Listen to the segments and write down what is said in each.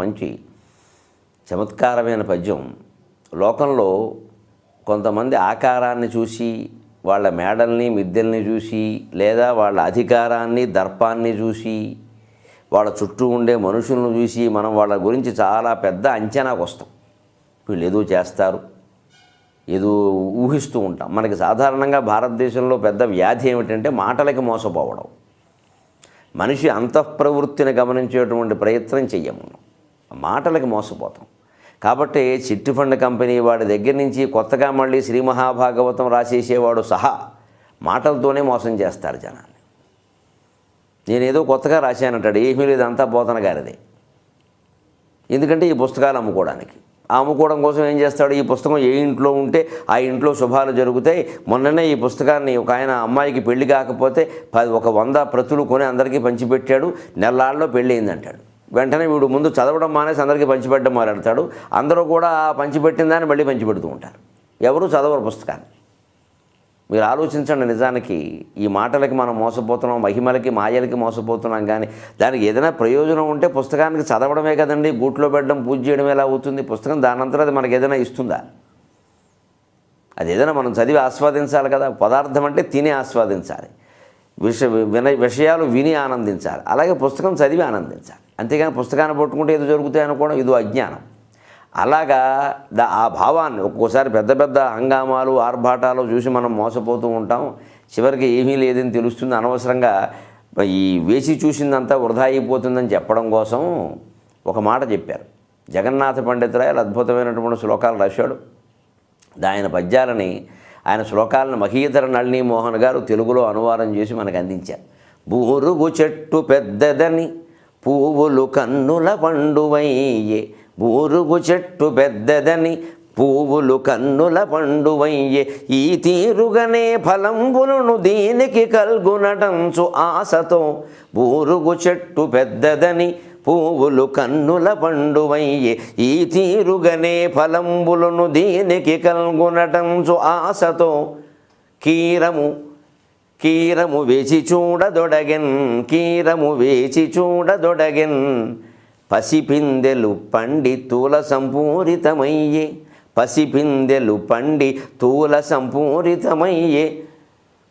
మంచి చమత్కారమైన పద్యం. లోకంలో కొంతమంది ఆకారాన్ని చూసి, వాళ్ళ మేడల్ని మిద్దెల్ని చూసి, లేదా వాళ్ళ అధికారాన్ని దర్పాన్ని చూసి, వాళ్ళ చుట్టూ ఉండే మనుషులను చూసి మనం వాళ్ళ గురించి చాలా పెద్ద అంచనాకు వస్తాం. వీళ్ళు ఏదో చేస్తారు, ఏదో ఊహిస్తూ ఉంటాం. మనకి సాధారణంగా భారతదేశంలో పెద్ద వ్యాధి ఏమిటంటే మాటలకి మోసపోవడం. మనిషి అంతఃప్రవృత్తిని గమనించేటువంటి ప్రయత్నం చెయ్యము, మాటలకి మోసపోతాం. కాబట్టి చిట్ ఫండ్ కంపెనీ వాడి దగ్గర నుంచి కొత్తగా మళ్ళీ శ్రీ మహాభాగవతం రాసేసేవాడు సహా మాటలతోనే మోసం చేస్తాడు జనాన్ని. నేనేదో కొత్తగా రాశానంటాడు, ఏమీ లేదు, అంతా పోతన గారిదే. ఎందుకంటే ఈ పుస్తకాలు అమ్ముకోవడానికి. ఆ అమ్ముకోవడం కోసం ఏం చేస్తాడు, ఈ పుస్తకం ఏ ఇంట్లో ఉంటే ఆ ఇంట్లో శుభాలు జరుగుతాయి. మొన్ననే ఈ పుస్తకాన్ని ఒక ఆయన అమ్మాయికి పెళ్లి కాకపోతే 100 ప్రతులు కొని అందరికీ పంచిపెట్టాడు, నెల్లాళ్ళలో పెళ్ళి అయిందంటాడు. వెంటనే వీడు ముందు చదవడం మానేసి అందరికీ పంచిపెట్టడం మొదలెడతాడు. అందరూ కూడా పంచిపెట్టిన దాన్ని మళ్ళీ పంచిపెడుతూ ఉంటారు. ఎవరు చదవరు పుస్తకాన్ని. మీరు ఆలోచించండి. నిజానికి ఈ మాటలకి మనం మోసపోతున్నాం, మహిమలకి మాయలకి మోసపోతున్నాం. కానీ దానికి ఏదైనా ప్రయోజనం ఉంటే పుస్తకానికి చదవడమే కదండి. గూట్లో పెట్టడం, పూజ చేయడం ఎలా అవుతుంది? పుస్తకం దానంతరం అది మనకు ఏదైనా ఇస్తుందా? అది ఏదైనా మనం చదివి ఆస్వాదించాలి కదా. పదార్థం అంటే తిని ఆస్వాదించాలి, విషయాలు విని ఆనందించాలి. అలాగే పుస్తకం చదివి ఆనందించాలి. అంతేగాని పుస్తకాన్ని పట్టుకుంటే ఏదో జరుగుతాయి అనుకోవడం ఇదో అజ్ఞానం. అలాగా ఆ భావాన్ని ఒక్కోసారి పెద్ద పెద్ద హంగామాలు ఆర్భాటాలు చూసి మనం మోసపోతూ ఉంటాం. చివరికి ఏమీ లేదని తెలుస్తుంది. అనవసరంగా ఈ వేసి చూసిందంతా వృధా అయిపోతుందని చెప్పడం కోసం ఒక మాట చెప్పారు. జగన్నాథ పండితురాయలు అద్భుతమైనటువంటి శ్లోకాలు రాశాడు. ఆయన పద్యాలని, ఆయన శ్లోకాలను మహీధర నళిని మోహన్ గారు తెలుగులో అనువాదం చేసి మనకు అందించారు. బూరుగు చెట్టు పెద్దదని పువ్వులు కన్నుల పండువయ్యే, బూరుగు చెట్టు పెద్దదని పువ్వులు కన్నుల పండువయ్యే, ఈ తీరుగనే ఫలంబులను దీనికి కల్గునటంచు ఆశతో, బూరుగు చెట్టు పెద్దదని పువ్వులు కన్నుల పండువయ్యే, ఈ తీరుగనే ఫలంబులను దీనికి కల్గునటంచు ఆశతో, కీరము వేచి చూడదొడగెన్, కీరము వేచి చూడదొడగెన్, పసిపిందెలు పండి తూల సంపూరితమయ్యే, పసిపిందెలు పండి తూల సంపూరితమయ్యే,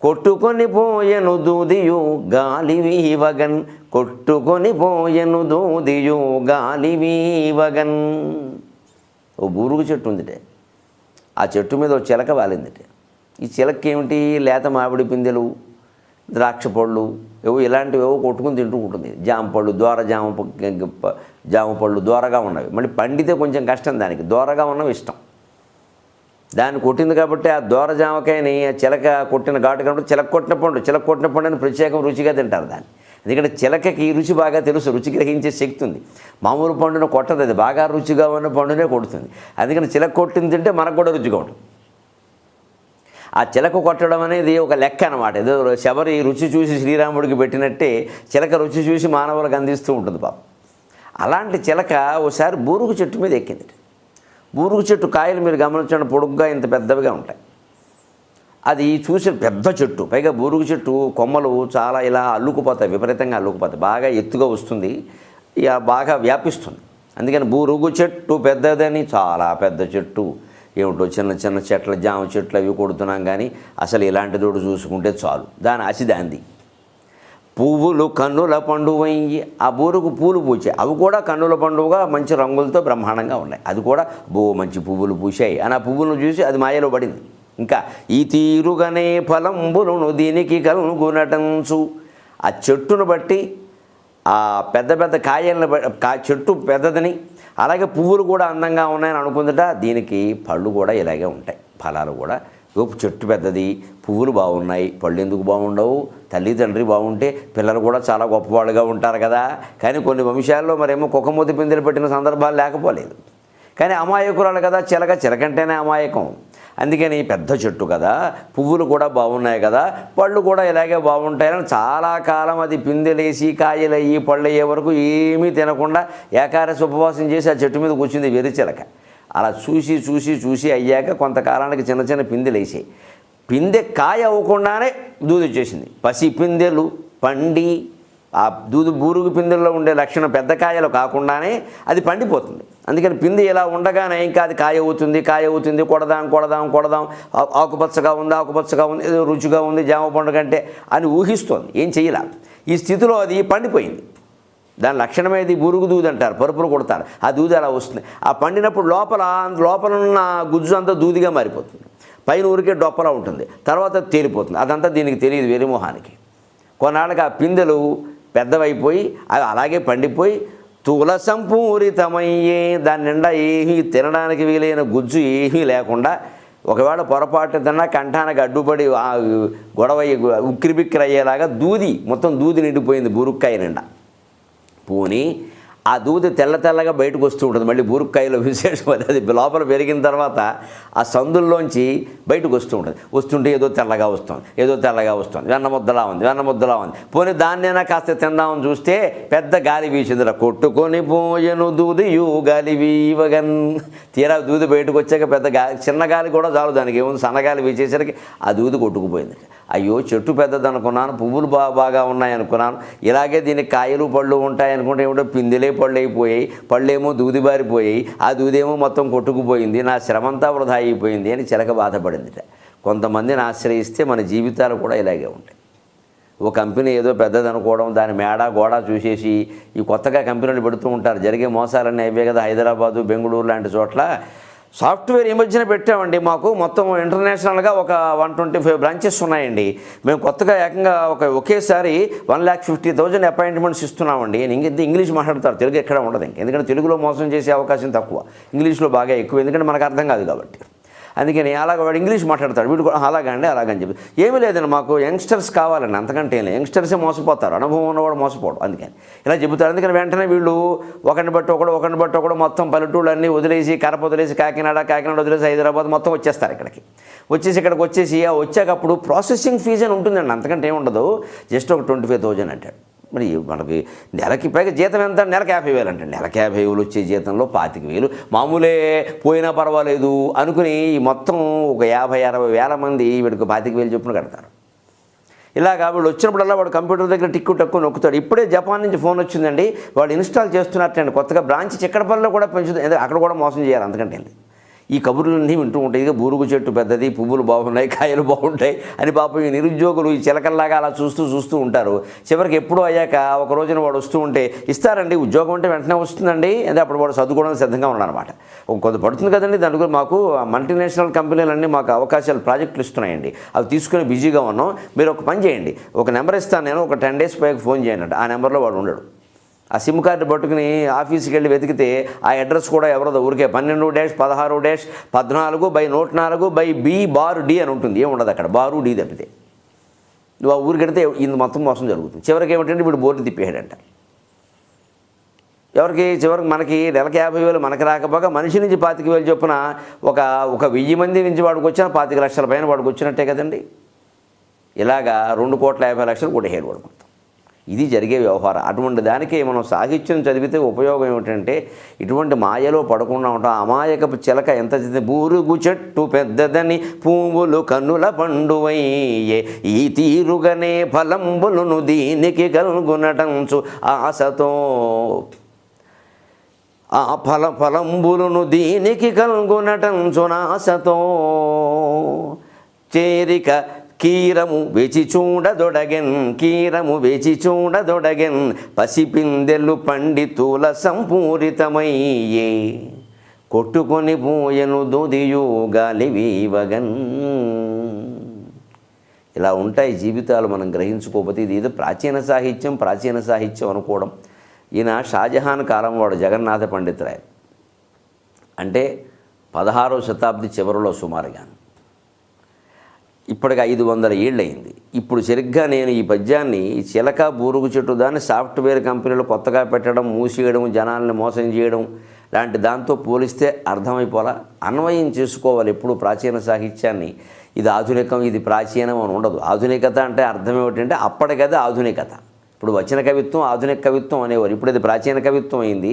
కొట్టుకొని పోయెను దూదియు గాలి వీవగన్, కొట్టుకొని పోయెను దూదియు గాలి వీవగన్. ఓ బూరుగు చెట్టు ఉందిటే, ఆ చెట్టు మీద ఓ చిలక వాలిందిటే. ఈ చిలక ఏమిటి? లేత మామిడి పిందెలు, ద్రాక్ష పళ్ళు, ఏవో ఇలాంటివేవో కొట్టుకుని తింటూ ఉంటుంది. జామ పళ్ళు, జామ పళ్ళు దోరగా ఉన్నవి. మళ్ళీ పండితే కొంచెం కష్టం, దానికి దోరగా ఉన్నవి ఇష్టం. దాన్ని కొట్టింది కాబట్టి ఆ దోర జామకాయని ఆ చిలక కొట్టిన ఘాటు కాబట్టి చిలక కొట్టిన పండు అని ప్రత్యేకం రుచిగా తింటారు దాన్ని. ఎందుకంటే చిలకకి ఈ రుచి బాగా తెలుసు, రుచి గ్రహించే శక్తి ఉంది. మామూలు పండును కొట్టదు, అది బాగా రుచిగా ఉన్న పండునే కొడుతుంది. అందుకని చిలక కొట్టింది తింటే మనకు కూడా రుచిగా ఉంటుంది. ఆ చిలక కొట్టడం అనేది ఒక లెక్క అన్నమాట. ఏదో శబరి రుచి చూసి శ్రీరాముడికి పెట్టినట్టే చిలక రుచి చూసి మానవులకు అందిస్తూ ఉంటుంది పాపం. అలాంటి చిలక ఓసారి బూరుగు చెట్టు మీద ఎక్కింది. బూరుగు చెట్టు కాయలు మీరు గమనించండి, పొడుగ్గా ఇంత పెద్దవిగా ఉంటాయి. అది చూసి పెద్ద చెట్టు, పైగా బూరుగు చెట్టు కొమ్మలు చాలా ఇలా అల్లుకుపోతాయి, విపరీతంగా అల్లుకుపోతాయి. బాగా ఎత్తుగా వస్తుంది, ఇక బాగా వ్యాపిస్తుంది. అందుకని బూరుగు చెట్టు పెద్దదని, చాలా పెద్ద చెట్టు. ఏమిటో చిన్న చిన్న చెట్లు, జామ చెట్లు అవి కొడుతున్నాం. కానీ అసలు ఇలాంటి తోడు చూసుకుంటే చాలు, దాని ఆశిదాంది. పువ్వులు కన్నుల పండువయ్యి, ఆ బూరుకు పూలు పూచాయి. అవి కూడా కన్నుల పండుగగా మంచి రంగులతో బ్రహ్మాండంగా ఉన్నాయి. అది కూడా మంచి పువ్వులు పూసాయి అని ఆ పువ్వులను చూసి అది మాయలో పడింది. ఇంకా ఈ తీరుగానే ఫలంబులను దీనికి కలుగునటంచు, ఆ చెట్టును బట్టి, ఆ పెద్ద పెద్ద కాయలను చెట్టు పెద్దదని, అలాగే పువ్వులు కూడా అందంగా ఉన్నాయని అనుకుందట. దీనికి పళ్ళు కూడా ఇలాగే ఉంటాయి, ఫలాలు కూడా. చెట్టు పెద్దది, పువ్వులు బాగున్నాయి, పళ్ళు ఎందుకు బాగుండవు? తల్లి తండ్రి బాగుంటే పిల్లలు కూడా చాలా గొప్పవాళ్ళుగా ఉంటారు కదా. కానీ కొన్ని వంశాల్లో మరేమో కుక్కమూతి పిందెలు పెట్టిన సందర్భాలు లేకపోలేదు. కానీ అమాయకురాలు కదా చిలకంటేనే అమాయకం. అందుకని పెద్ద చెట్టు కదా, పువ్వులు కూడా బాగున్నాయి కదా, పళ్ళు కూడా ఇలాగే బాగుంటాయని చాలా కాలం అది పిందెలేసి కాయలయ్యి పళ్ళు అయ్యే వరకు ఏమీ తినకుండా ఏకాదశి ఉపవాసం చేసి ఆ చెట్టు మీద కూర్చుంది వెర్రి చిలక. అలా చూసి చూసి చూసి అయ్యాక కొంతకాలానికి చిన్న చిన్న పిందెలు వేసాయి. పిందె కాయ అవ్వకుండానే దూది వచ్చేసింది. పసి పిందెలు పండి, ఆ దూది బూరుగు పిందెల్లో ఉండే లక్షణం పెద్ద కాయలు కాకుండానే అది పండిపోతుంది. అందుకని పిండి ఇలా ఉండగానే ఇంకా అది కాయ అవుతుంది, కొడదాం, ఆకుపచ్చగా ఉంది, ఏదో రుచిగా ఉంది జామ పండు కంటే అని ఊహిస్తోంది. ఏం చెయ్యాల? ఈ స్థితిలో అది పండిపోయింది. దాని లక్షణమేది బూరుగు దూది అంటారు, పరుపులు కొడతారు. ఆ దూది అలా వస్తుంది. ఆ పండినప్పుడు లోపల ఉన్న గుజ్జు అంతా దూదిగా మారిపోతుంది. పైన ఊరికే డొప్పలా ఉంటుంది, తర్వాత తేలిపోతుంది. అదంతా దీనికి తెలియదు, వెరిమోహానికి. కొన్నాళ్ళకి ఆ పిందెలు పెద్దవైపోయి అవి అలాగే పండిపోయి తుల సంపూరితమయ్యే, దాని నిండా ఏమీ తినడానికి వీలైన గుజ్జు ఏమీ లేకుండా, ఒకవేళ పొరపాటు తిన్నా కంఠానికి అడ్డుపడి గొడవ ఉక్కిరిబిక్కిరి అయ్యేలాగా మొత్తం దూది నిండిపోయింది బూరుక్కాయ నిండా. పోనీ ఆ దూది తెల్లగా బయటకు వస్తూ ఉంటుంది. మళ్ళీ బూరుక్కాయలో విశేషం అది లోపల పెరిగిన తర్వాత ఆ సందుల్లోంచి బయటకు వస్తుంటే ఏదో తెల్లగా వస్తుంది, వెన్న ముద్దలా ఉంది. పోనీ దాన్నైనా కాస్త తిందామని చూస్తే పెద్ద గాలి వీసిందిరా, కొట్టుకొని పోయెను దూదియు గాలి వీవగన్. తీరా దూది బయటకు వచ్చాక చిన్న గాలి కూడా చాలు, దానికి ఏముంది, సన్నగాలి వీచేసరికి ఆ దూది కొట్టుకుపోయింది. అయ్యో చెట్టు పెద్దది అనుకున్నాను, పువ్వులు బాగా ఉన్నాయనుకున్నాను, ఇలాగే దీనికి కాయలు పళ్ళు ఉంటాయనుకుంటే ఏమిటో పిందెలే పళ్ళు అయిపోయాయి, పళ్ళేమో దూది బారిపోయాయి, ఆ దూదేమో మొత్తం కొట్టుకుపోయింది, నా శ్రమంతా వృధా అయిపోయింది అని చిలక బాధపడిందిట. కొంతమందిని ఆశ్రయిస్తే మన జీవితాలు కూడా ఇలాగే ఉంటాయి. ఓ కంపెనీ ఏదో పెద్దదనుకోవడం, దాని గోడ చూసేసి ఈ కొత్తగా కంపెనీలు పెడుతూ ఉంటారు. జరిగే మోసాలన్నీ అవే కదా. హైదరాబాదు, బెంగళూరు లాంటి చోట్ల సాఫ్ట్వేర్ ఈ మధ్యన పెట్టామండి. మాకు మొత్తం ఇంటర్నేషనల్గా ఒక 125 బ్రాంచెస్ ఉన్నాయండి. మేము కొత్తగా ఏకంగా ఒకేసారి 1,50,000 అపాయింట్మెంట్స్ ఇస్తున్నామండి. ఇంగ్లీష్ మాట్లాడతారు, తెలుగు ఎక్కడ ఉండదు. ఎందుకంటే తెలుగులో మోసం చేసే అవకాశం తక్కువ, ఇంగ్లీష్లో బాగా ఎక్కువ. ఎందుకంటే మనకు అర్థం కాదు కాబట్టి. అందుకని అలాగ వాడు ఇంగ్లీష్ మాట్లాడతాడు, వీడు కూడా అలాగని చెప్పి ఏమీ లేదండి, మాకు యంగ్స్టర్స్ కావాలండి, అంతకంటే ఏం లేదు. యంగ్స్టర్సే మోసపోతారు, అనుభవం ఉన్నవాడు మోసపోవడం. అందుకని ఇలా చెబుతారు. అందుకని వెంటనే వీళ్ళు ఒకరిని బట్టి ఒకడు మొత్తం పల్లెటూళ్ళన్నీ వదిలేసి, కరప వదిలేసి, కాకినాడ వదిలేసి హైదరాబాద్ మొత్తం వచ్చేస్తారు. ఇక్కడికి వచ్చేసి వచ్చాకప్పుడు ప్రాసెసింగ్ ఫీజు అని ఉంటుందండి, అంతకంటే ఏముండదు. జస్ట్ ఒక 25,000 అంటాడు. మరి మనకి నెలకి పైగా జీతం ఎంత? నెలకు 50,000 అంటే నెలకు 50,000 వచ్చే జీతంలో 25,000 మామూలే పోయినా పర్వాలేదు అనుకుని మొత్తం ఒక 50-60 వేల మంది వీడికి 25,000 చొప్పున కడతారు. ఇలాగా వీళ్ళు వచ్చినప్పుడల్లా వాడు కంప్యూటర్ దగ్గర టక్కు నొక్కుతాడు. ఇప్పుడే జపాన్ నుంచి ఫోన్ వచ్చిందండి, వాడు ఇన్స్టాల్ చేస్తున్నట్టండి కొత్తగా బ్రాంచ్ చిక్కడపల్లిలో కూడా పెంచుతుంది. అక్కడ కూడా మోసం చేయాలి, అంతకంటే ఈ కబుర్లన్నీ వింటూ ఉంటాయి. ఇక బూరుగు చెట్టు పెద్దది, పువ్వులు బాగున్నాయి, కాయలు బాగుంటాయి అని పాపం ఈ నిరుద్యోగులు ఈ చిలకల్లాగా అలా చూస్తూ ఉంటారు. చివరికి ఎప్పుడూ అయ్యాక ఒక రోజున వాడు వస్తూ ఉంటే, ఇస్తారండి ఉద్యోగం అంటే వెంటనే వస్తుందండి అంటే అప్పుడు వాడు చదువుకోవడానికి సిద్ధంగా ఉన్నాడు అనమాట. కొంత పడుతుంది కదండి, దాని గురించి మాకు మల్టీనేషనల్ కంపెనీలన్నీ మాకు అవకాశాలు ప్రాజెక్టులు ఇస్తున్నాయండి, అవి తీసుకుని బిజీగా ఉన్నాం, మీరు ఒక పని చేయండి, ఒక నెంబర్ ఇస్తాను నేను, ఒక 10 days పైకి ఫోన్ చేయండి. ఆ నెంబర్లో వాడు ఉండడు. ఆ సిమ్ కార్డు పట్టుకుని ఆఫీస్కి వెళ్ళి వెతికితే ఆ అడ్రస్ కూడా ఎవరో ఊరికే 12-16-14/104/B/D అని ఉంటుంది, ఏముండదు అక్కడ, బారు డి తప్పితే. నువ్వు ఆ ఊరికి వెళితే ఇది మొత్తం మోసం జరుగుతుంది. చివరికి ఏమిటంటే వీడు బోర్డు తిప్పేయడంట. చివరికి మనకి నెలకి 50,000 మనకి రాకపోగా మనిషి నుంచి 25,000 చొప్పున ఒక 1,000 మంది నుంచి వాడికి వచ్చిన 25 లక్షల పైన వాడికి వచ్చినట్టే కదండి. ఇలాగా 2,50,00,000 కొట్టేయాడు వాడు మొత్తం. ఇది జరిగే వ్యవహారం. అటువంటి దానికి మనం సాహిత్యం చదివితే ఉపయోగం ఏమిటంటే ఇటువంటి మాయలో పడకుండా ఉంటాం. అమాయకపు చిలక ఎంత బూరుగు చెట్టు పెద్దదని పువ్వులు కన్నుల పండువయ్యే, ఈ తీరుగనే ఫలంబులను దీనికి కల్గునటంచు ఆశతో, ఆ ఫలంబులను దీనికి కల్గునటంచు నాశతో, చేరిక కీరము వేచి చూడదొడగెన్ పసిపిందెలు పండితుల సంపూరితమయ్యే, కొట్టుకొని పోయెను దూదియు గాలి వీవగన్. ఇలా ఉంటాయి జీవితాలు మనం గ్రహించుకోకపోతే. ఇది ఏదో ప్రాచీన సాహిత్యం అనుకోవడం. ఈయన షాజహాన్ కాలం వాడు, జగన్నాథ పండితురాయ్ అంటే 16వ శతాబ్ది చివరిలో సుమారుగా. ఇప్పటికి 500 ఏళ్ళు అయింది. ఇప్పుడు సరిగ్గా నేను ఈ పద్యాన్ని చిలక బూరుగు చెట్టు దాన్ని సాఫ్ట్వేర్ కంపెనీలు కొత్తగా పెట్టడం, మూసేయడం, జనాల్ని మోసం చేయడం లాంటి దాంతో పోలిస్తే అర్థమైపోలా. అన్వయం చేసుకోవాలి ఎప్పుడు ప్రాచీన సాహిత్యాన్ని. ఇది ఆధునికం, ఇది ప్రాచీనం అని ఉండదు. ఆధునికత అంటే అర్థం ఏమిటంటే అప్పటికదే ఆధునికత. ఇప్పుడు వచన కవిత్వం ఆధునిక కవిత్వం అనేవారు, ఇప్పుడు అది ప్రాచీన కవిత్వం అయింది.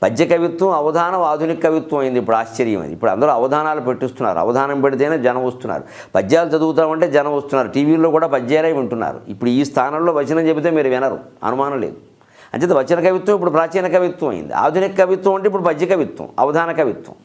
పద్య కవిత్వం అవధానం ఆధునిక కవిత్వం అయింది. ఇప్పుడు ఆశ్చర్యం అది. ఇప్పుడు అందరూ అవధానాలు పెట్టిస్తున్నారు. అవధానం పెడితేనే జనం వస్తున్నారు. పద్యాలు చదువుతామంటే జనం వస్తున్నారు. టీవీల్లో కూడా పద్యాలే వింటున్నారు. ఇప్పుడు ఈ స్థానంలో వచనం చెబితే మీరు వినరు, అనుమానం లేదు. అంచేత వచన కవిత్వం ఇప్పుడు ప్రాచీన కవిత్వం అయింది. ఆధునిక కవిత్వం అంటే ఇప్పుడు పద్య కవిత్వం, అవధాన కవిత్వం.